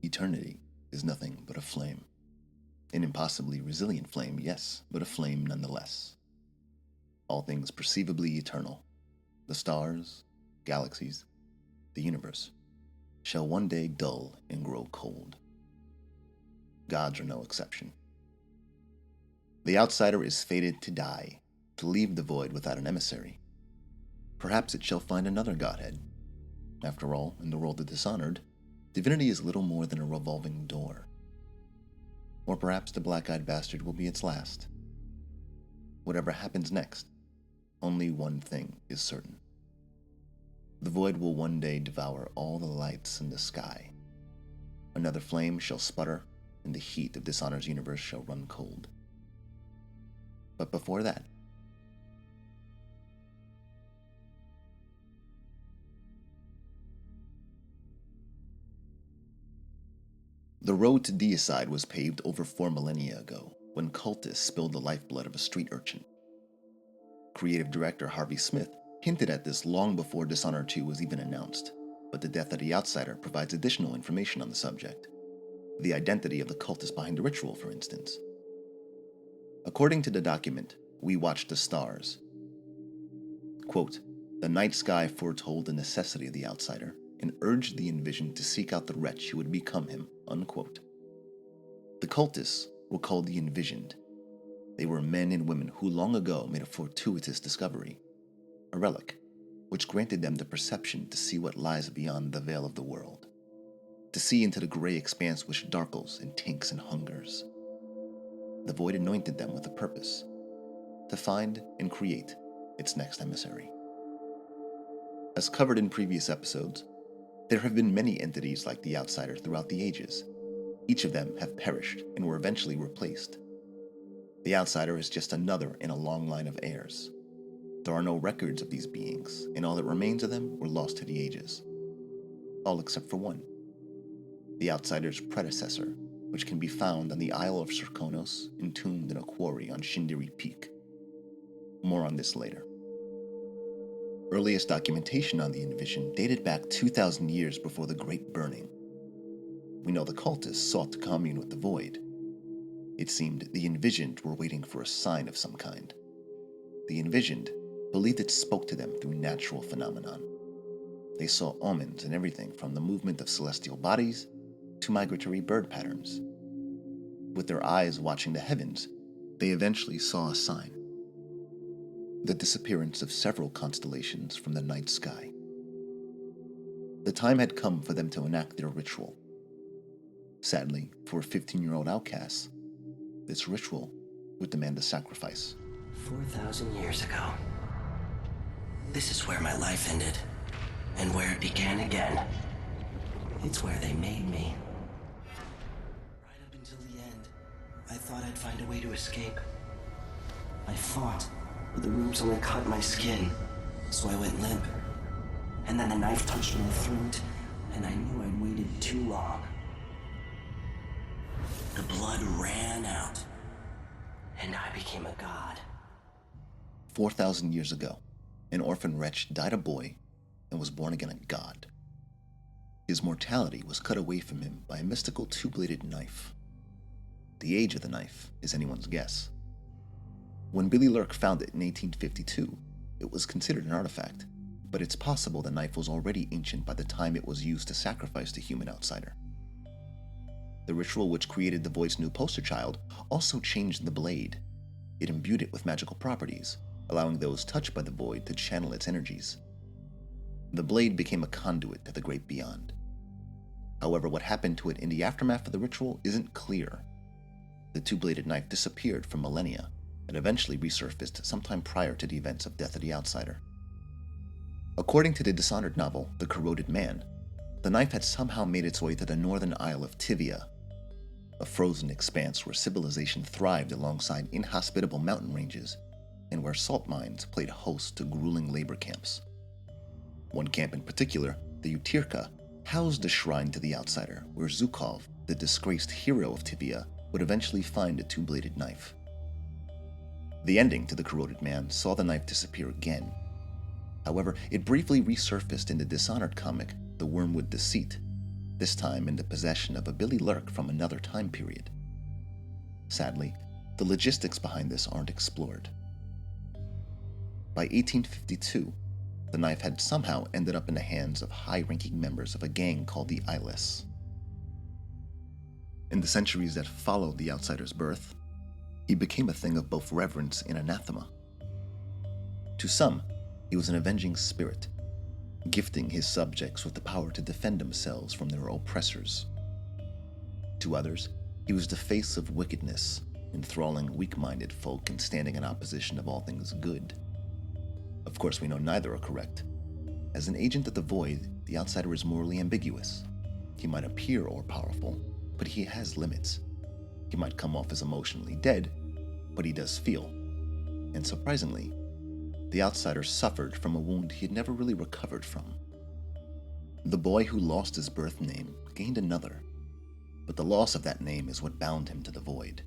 Eternity is nothing but a flame. An impossibly resilient flame, yes, but a flame nonetheless. All things perceivably eternal, the stars, galaxies, the universe, shall one day dull and grow cold. Gods are no exception. The outsider is fated to die, to leave the void without an emissary. Perhaps it shall find another godhead. After all, in the world of Dishonored, divinity is little more than a revolving door. Or perhaps the black-eyed bastard will be its last. Whatever happens next, only one thing is certain. The void will one day devour all the lights in the sky. Another flame shall sputter, and the heat of Dishonored's universe shall run cold. But before that, the road to deicide was paved over 4 millennia ago, when cultists spilled the lifeblood of a street urchin. Creative director Harvey Smith hinted at this long before Dishonored 2 was even announced, but the death of the outsider provides additional information on the subject. The identity of the cultist behind the ritual, for instance. According to the document, We Watch the Stars, quote, "The night sky foretold the necessity of the outsider and urged the envisioned to seek out the wretch who would become him," unquote. The cultists were called the envisioned. They were men and women who long ago made a fortuitous discovery, a relic, which granted them the perception to see what lies beyond the veil of the world, to see into the gray expanse which darkles and tinks and hungers. The void anointed them with a purpose, to find and create its next emissary. As covered in previous episodes, there have been many entities like the outsider throughout the ages. Each of them have perished and were eventually replaced. The outsider is just another in a long line of heirs. There are no records of these beings, and all that remains of them were lost to the ages. All except for one, the outsider's predecessor, which can be found on the Isle of Serkonos, entombed in a quarry on Shindiri Peak. More on this later. Earliest documentation on the envisioned dated back 2,000 years before the Great Burning. We know the cultists sought to commune with the void. It seemed the envisioned were waiting for a sign of some kind. The envisioned believed it spoke to them through natural phenomenon. They saw omens in everything from the movement of celestial bodies to migratory bird patterns. With their eyes watching the heavens, they eventually saw a sign: the disappearance of several constellations from the night sky. The time had come for them to enact their ritual. Sadly, for 15-year-old outcasts, this ritual would demand a sacrifice. 4,000 years ago. This is where my life ended, and where it began again. It's where they made me. Right up until the end, I thought I'd find a way to escape. I fought, but the roots only cut my skin, so I went limp. And then the knife touched my throat, and I knew I'd waited too long. The blood ran out, and I became a god. 4,000 years ago, an orphan wretch died a boy and was born again a god. His mortality was cut away from him by a mystical two-bladed knife. The age of the knife is anyone's guess. When Billy Lurk found it in 1852, it was considered an artifact, but it's possible the knife was already ancient by the time it was used to sacrifice the human outsider. The ritual which created the void's new poster child also changed the blade. It imbued it with magical properties, allowing those touched by the void to channel its energies. The blade became a conduit to the great beyond. However, what happened to it in the aftermath of the ritual isn't clear. The two-bladed knife disappeared for millennia and eventually resurfaced sometime prior to the events of Death of the Outsider. According to the Dishonored novel, The Corroded Man, the knife had somehow made its way to the northern isle of Tivia, a frozen expanse where civilization thrived alongside inhospitable mountain ranges and where salt mines played host to grueling labor camps. One camp in particular, the Utirka, housed a shrine to the outsider where Zukov, the disgraced hero of Tivia, would eventually find a two-bladed knife. The ending to The Corroded Man saw the knife disappear again. However, it briefly resurfaced in the Dishonored comic, The Wormwood Deceit, this time in the possession of a Billy Lurk from another time period. Sadly, the logistics behind this aren't explored. By 1852, the knife had somehow ended up in the hands of high-ranking members of a gang called the eyeless. In the centuries that followed the outsider's birth, he became a thing of both reverence and anathema. To some, he was an avenging spirit, gifting his subjects with the power to defend themselves from their oppressors. To others, he was the face of wickedness, enthralling weak-minded folk and standing in opposition of all things good. Of course, we know neither are correct. As an agent of the void, the outsider is morally ambiguous. He might appear all-powerful, but he has limits. He might come off as emotionally dead, but he does feel. And surprisingly, the outsider suffered from a wound he had never really recovered from. The boy who lost his birth name gained another, but the loss of that name is what bound him to the void.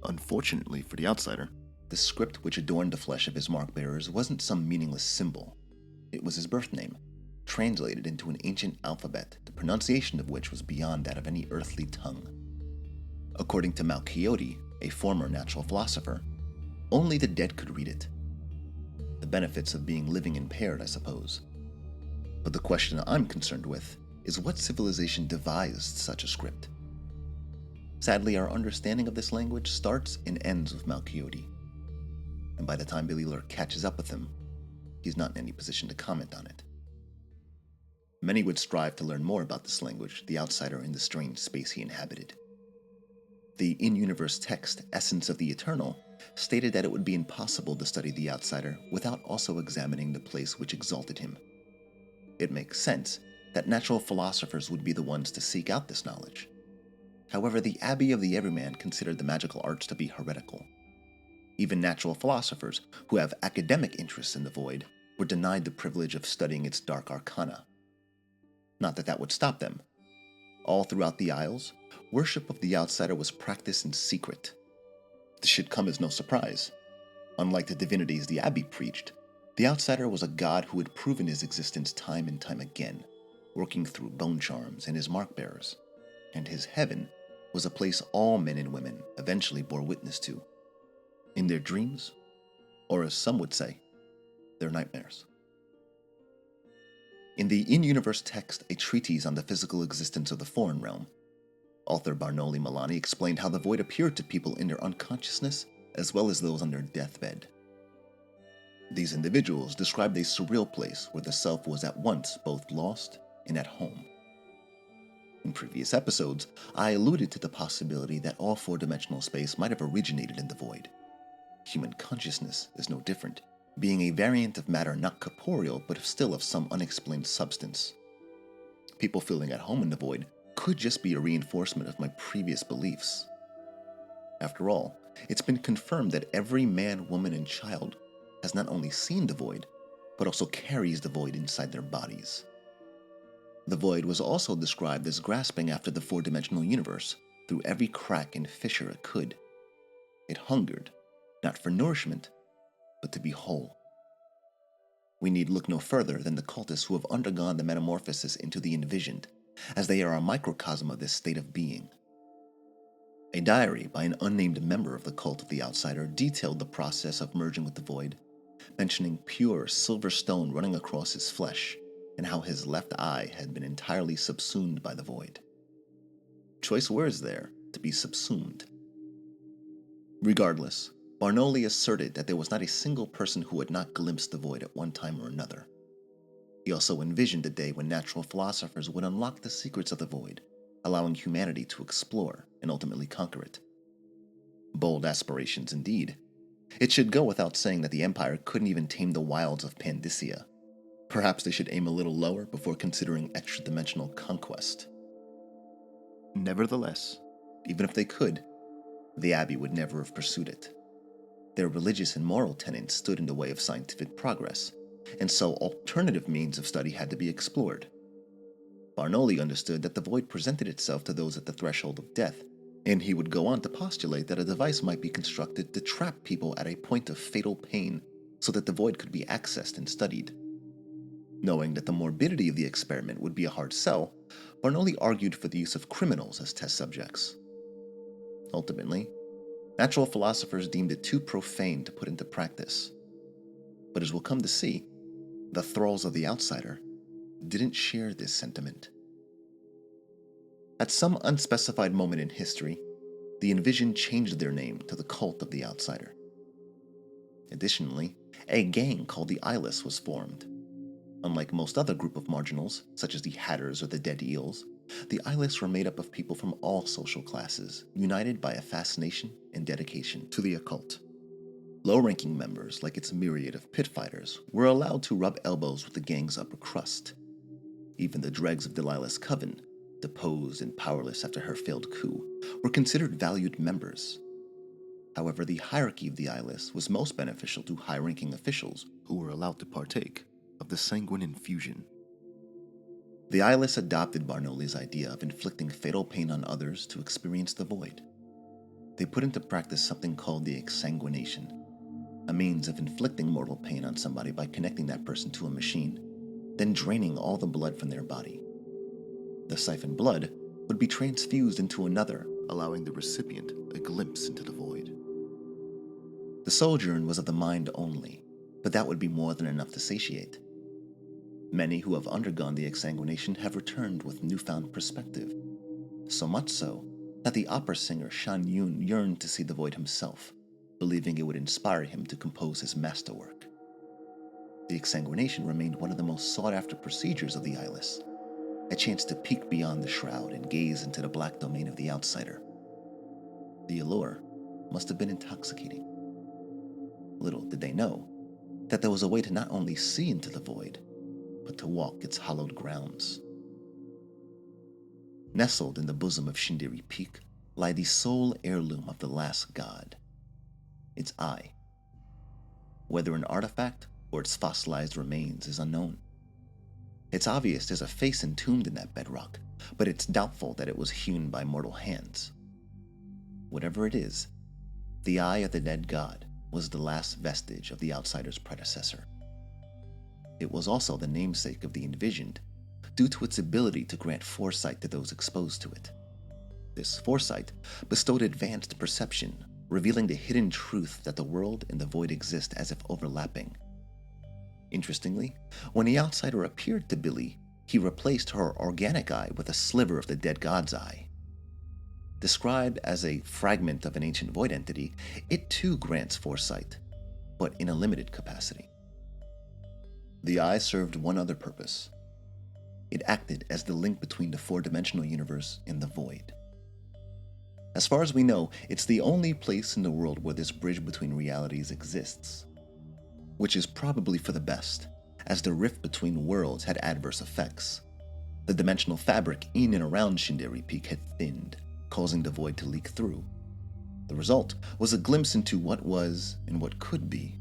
Unfortunately for the outsider, the script which adorned the flesh of his mark-bearers wasn't some meaningless symbol. It was his birth name, translated into an ancient alphabet, the pronunciation of which was beyond that of any earthly tongue. According to Malchiodi, a former natural philosopher, only the dead could read it. The benefits of being living impaired, I suppose. But the question I'm concerned with is what civilization devised such a script? Sadly, our understanding of this language starts and ends with Malchiodi. And by the time Billy Lurk catches up with him, he's not in any position to comment on it. Many would strive to learn more about this language, the outsider in the strange space he inhabited. The in-universe text, Essence of the Eternal, stated that it would be impossible to study the outsider without also examining the place which exalted him. It makes sense that natural philosophers would be the ones to seek out this knowledge. However, the Abbey of the Everyman considered the magical arts to be heretical. Even natural philosophers, who have academic interests in the void, were denied the privilege of studying its dark arcana. Not that that would stop them. All throughout the Isles, worship of the outsider was practiced in secret. This should come as no surprise. Unlike the divinities the Abbey preached, the outsider was a god who had proven his existence time and time again, working through bone charms and his mark-bearers. And his heaven was a place all men and women eventually bore witness to. In their dreams, or as some would say, their nightmares. In the in-universe text, A Treatise on the Physical Existence of the Foreign Realm, author Barnoli Milani explained how the void appeared to people in their unconsciousness as well as those on their deathbed. These individuals described a surreal place where the self was at once both lost and at home. In previous episodes, I alluded to the possibility that all four-dimensional space might have originated in the void. Human consciousness is no different, being a variant of matter not corporeal but still of some unexplained substance. People feeling at home in the void could just be a reinforcement of my previous beliefs. After all, it's been confirmed that every man, woman, and child has not only seen the void, but also carries the void inside their bodies. The void was also described as grasping after the four-dimensional universe through every crack and fissure it could. It hungered, not for nourishment, but to be whole. We need look no further than the cultists who have undergone the metamorphosis into the envisioned, as they are a microcosm of this state of being. A diary by an unnamed member of the cult of the outsider detailed the process of merging with the void, mentioning pure silver stone running across his flesh, and how his left eye had been entirely subsumed by the void. Choice words there, to be subsumed. Regardless, Barnoli asserted that there was not a single person who had not glimpsed the void at one time or another. He also envisioned a day when natural philosophers would unlock the secrets of the void, allowing humanity to explore and ultimately conquer it. Bold aspirations indeed. It should go without saying that the Empire couldn't even tame the wilds of Pandyssia. Perhaps they should aim a little lower before considering extra-dimensional conquest. Nevertheless, even if they could, the Abbey would never have pursued it. Their religious and moral tenets stood in the way of scientific progress, and so alternative means of study had to be explored. Barnoli understood that the void presented itself to those at the threshold of death, and he would go on to postulate that a device might be constructed to trap people at a point of fatal pain so that the void could be accessed and studied. Knowing that the morbidity of the experiment would be a hard sell, Bernoulli argued for the use of criminals as test subjects. Ultimately, natural philosophers deemed it too profane to put into practice. But as we'll come to see, the thralls of the outsider didn't share this sentiment. At some unspecified moment in history, the Envisioned changed their name to the Cult of the Outsider. Additionally, a gang called the Eyeless was formed. Unlike most other group of marginals, such as the Hatters or the Dead Eels, the Eyeless were made up of people from all social classes, united by a fascination and dedication to the occult. Low-ranking members, like its myriad of pit fighters, were allowed to rub elbows with the gang's upper crust. Even the dregs of Delilah's coven, deposed and powerless after her failed coup, were considered valued members. However, the hierarchy of the Eyeless was most beneficial to high-ranking officials who were allowed to partake of the sanguine infusion. The Eyeless adopted Bernoulli's idea of inflicting fatal pain on others to experience the void. They put into practice something called the exsanguination, a means of inflicting mortal pain on somebody by connecting that person to a machine, then draining all the blood from their body. The siphoned blood would be transfused into another, allowing the recipient a glimpse into the void. The sojourn was of the mind only, but that would be more than enough to satiate. Many who have undergone the exsanguination have returned with newfound perspective, so much so that the opera singer Shan Yun yearned to see the void himself, believing it would inspire him to compose his masterwork. The exsanguination remained one of the most sought-after procedures of the Eyeless, a chance to peek beyond the shroud and gaze into the black domain of the outsider. The allure must have been intoxicating. Little did they know that there was a way to not only see into the void, but to walk its hallowed grounds. Nestled in the bosom of Shindiri Peak lie the sole heirloom of the last god, its eye. Whether an artifact or its fossilized remains is unknown. It's obvious there's a face entombed in that bedrock, but it's doubtful that it was hewn by mortal hands. Whatever it is, the eye of the dead god was the last vestige of the outsider's predecessor. It was also the namesake of the Envisioned, due to its ability to grant foresight to those exposed to it. This foresight bestowed advanced perception, revealing the hidden truth that the world and the void exist as if overlapping. Interestingly, when the outsider appeared to Billy, he replaced her organic eye with a sliver of the dead god's eye. Described as a fragment of an ancient void entity, it too grants foresight, but in a limited capacity. The eye served one other purpose. It acted as the link between the four-dimensional universe and the void. As far as we know, it's the only place in the world where this bridge between realities exists, which is probably for the best, as the rift between worlds had adverse effects. The dimensional fabric in and around Shindiri Peak had thinned, causing the void to leak through. The result was a glimpse into what was and what could be.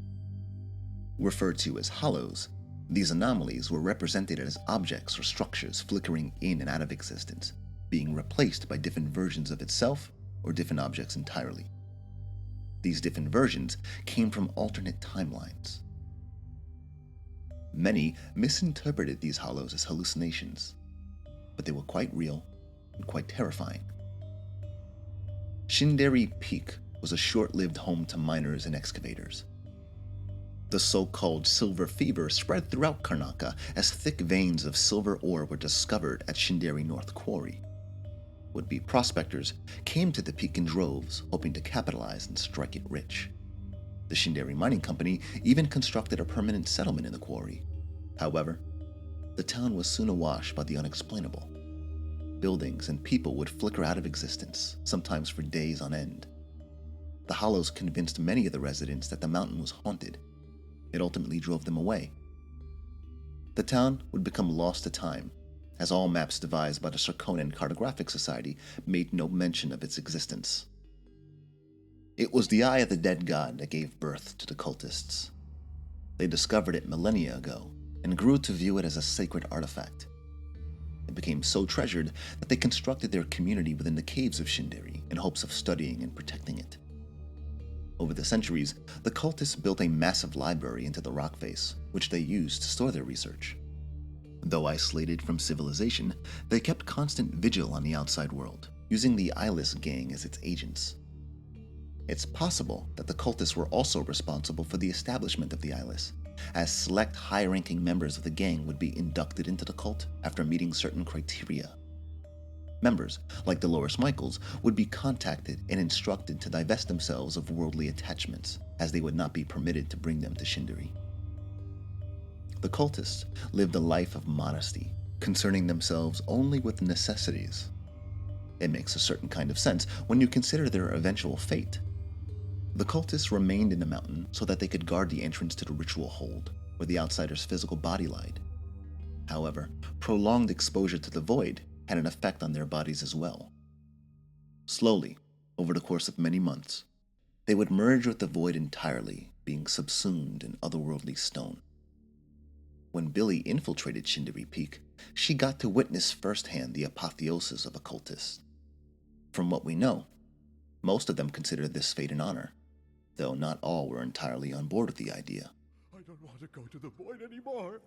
Referred to as hollows, these anomalies were represented as objects or structures flickering in and out of existence, being replaced by different versions of itself or different objects entirely. These different versions came from alternate timelines. Many misinterpreted these hollows as hallucinations, but they were quite real and quite terrifying. Shindiri Peak was a short-lived home to miners and excavators. The so-called silver fever spread throughout Karnaka as thick veins of silver ore were discovered at Shindiri North Quarry. Would-be prospectors came to the peak in droves, hoping to capitalize and strike it rich. The Shindiri Mining Company even constructed a permanent settlement in the quarry. However, the town was soon awash by the unexplainable. Buildings and people would flicker out of existence, sometimes for days on end. The hollows convinced many of the residents that the mountain was haunted. It ultimately drove them away. The town would become lost to time, as all maps devised by the Sarkonan Cartographic Society made no mention of its existence. It was the eye of the dead god that gave birth to the cultists. They discovered it millennia ago and grew to view it as a sacred artifact. It became so treasured that they constructed their community within the caves of Shindiri in hopes of studying and protecting it. Over the centuries, the cultists built a massive library into the rock face, which they used to store their research. Though isolated from civilization, they kept constant vigil on the outside world, using the eyeless gang as its agents. It's possible that the cultists were also responsible for the establishment of the eyeless, as select high-ranking members of the gang would be inducted into the cult after meeting certain criteria. Members, like Dolores Michaels, would be contacted and instructed to divest themselves of worldly attachments, as they would not be permitted to bring them to Shindiri. The cultists lived a life of modesty, concerning themselves only with necessities. It makes a certain kind of sense when you consider their eventual fate. The cultists remained in the mountain so that they could guard the entrance to the ritual hold, where the outsider's physical body lied. However, prolonged exposure to the void had an effect on their bodies as well. Slowly, over the course of many months, they would merge with the void entirely, being subsumed in otherworldly stone. When Billy infiltrated Shindiri Peak, she got to witness firsthand the apotheosis of a cultist. From what we know, most of them considered this fate an honor, though not all were entirely on board with the idea. I don't want to go to the void anymore.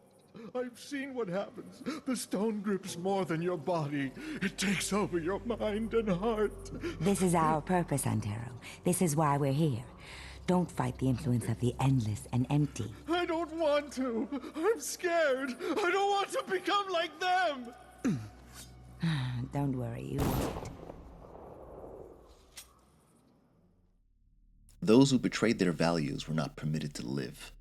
I've seen what happens. The stone grips more than your body. It takes over your mind and heart. This is our purpose, Antero. This is why we're here. Don't fight the influence of the endless and empty. I don't want to. I'm scared. I don't want to become like them. Don't worry, you won't. Those who betrayed their values were not permitted to live.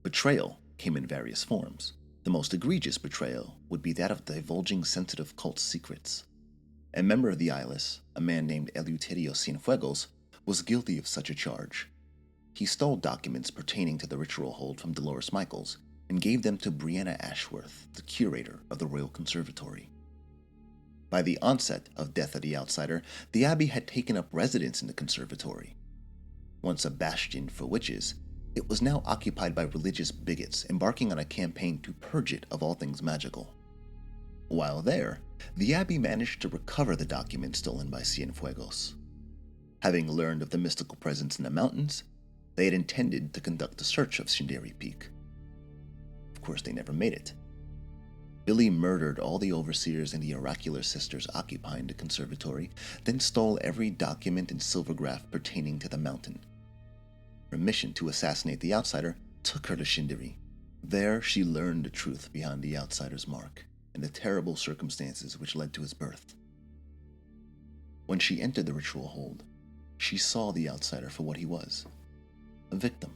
Betrayal came in various forms. The most egregious betrayal would be that of divulging sensitive cult secrets. A member of the eyeless, a man named Eleuterio Cienfuegos, was guilty of such a charge. He stole documents pertaining to the ritual hold from Dolores Michaels and gave them to Brianna Ashworth, the curator of the Royal Conservatory. By the onset of Death of the Outsider, the Abbey had taken up residence in the conservatory. Once a bastion for witches, it was now occupied by religious bigots embarking on a campaign to purge it of all things magical. While there, the Abbey managed to recover the documents stolen by Cienfuegos. Having learned of the mystical presence in the mountains, they had intended to conduct a search of Shindiri Peak. Of course, they never made it. Billy murdered all the overseers and the oracular sisters occupying the conservatory, then stole every document and silvergraph pertaining to the mountain. Her mission to assassinate the outsider took her to Shindiri. There, she learned the truth behind the outsider's mark and the terrible circumstances which led to his birth. When she entered the ritual hold, she saw the outsider for what he was, a victim,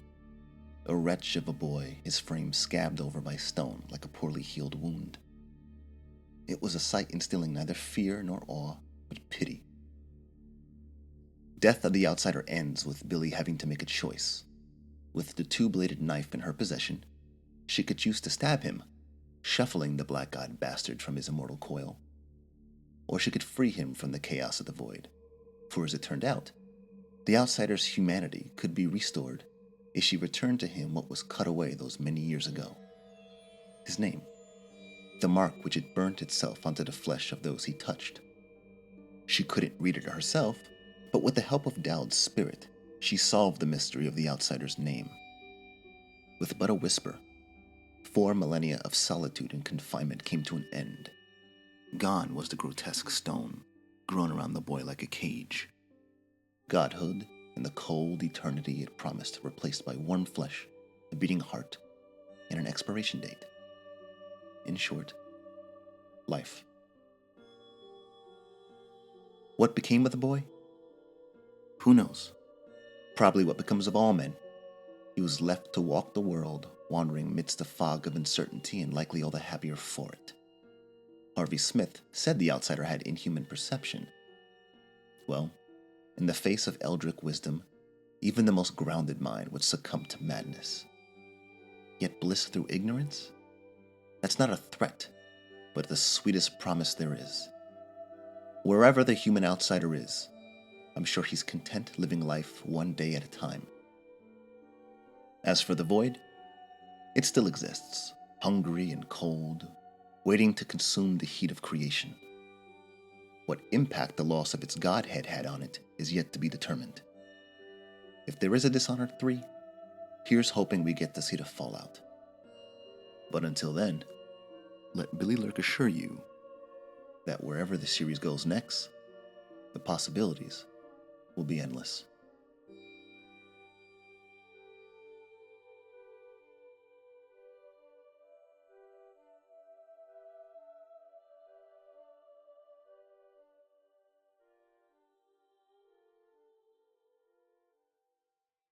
a wretch of a boy, his frame scabbed over by stone like a poorly healed wound. It was a sight instilling neither fear nor awe, but pity. Death of the outsider ends with Billy having to make a choice. With the two-bladed knife in her possession, she could choose to stab him, shuffling the black-eyed bastard from his immortal coil. Or she could free him from the chaos of the void, for as it turned out, the outsider's humanity could be restored if she returned to him what was cut away those many years ago. His name, the mark which had burnt itself onto the flesh of those he touched. She couldn't read it herself, but with the help of Dowd's spirit, she solved the mystery of the outsider's name. With but a whisper, 4 millennia of solitude and confinement came to an end. Gone was the grotesque stone, grown around the boy like a cage. Godhood and the cold eternity it promised replaced by warm flesh, a beating heart, and an expiration date. In short, life. What became of the boy? Who knows? Probably what becomes of all men. He was left to walk the world, wandering amidst a fog of uncertainty and likely all the happier for it. Harvey Smith said the outsider had inhuman perception. Well, in the face of eldritch wisdom, even the most grounded mind would succumb to madness. Yet bliss through ignorance? That's not a threat, but the sweetest promise there is. Wherever the human outsider is, I'm sure he's content living life one day at a time. As for the void, it still exists, hungry and cold, waiting to consume the heat of creation. What impact the loss of its godhead had on it is yet to be determined. If there is a Dishonored 3, here's hoping we get to see the fallout. But until then, let Billy Lurk assure you that wherever the series goes next, the possibilities will be endless.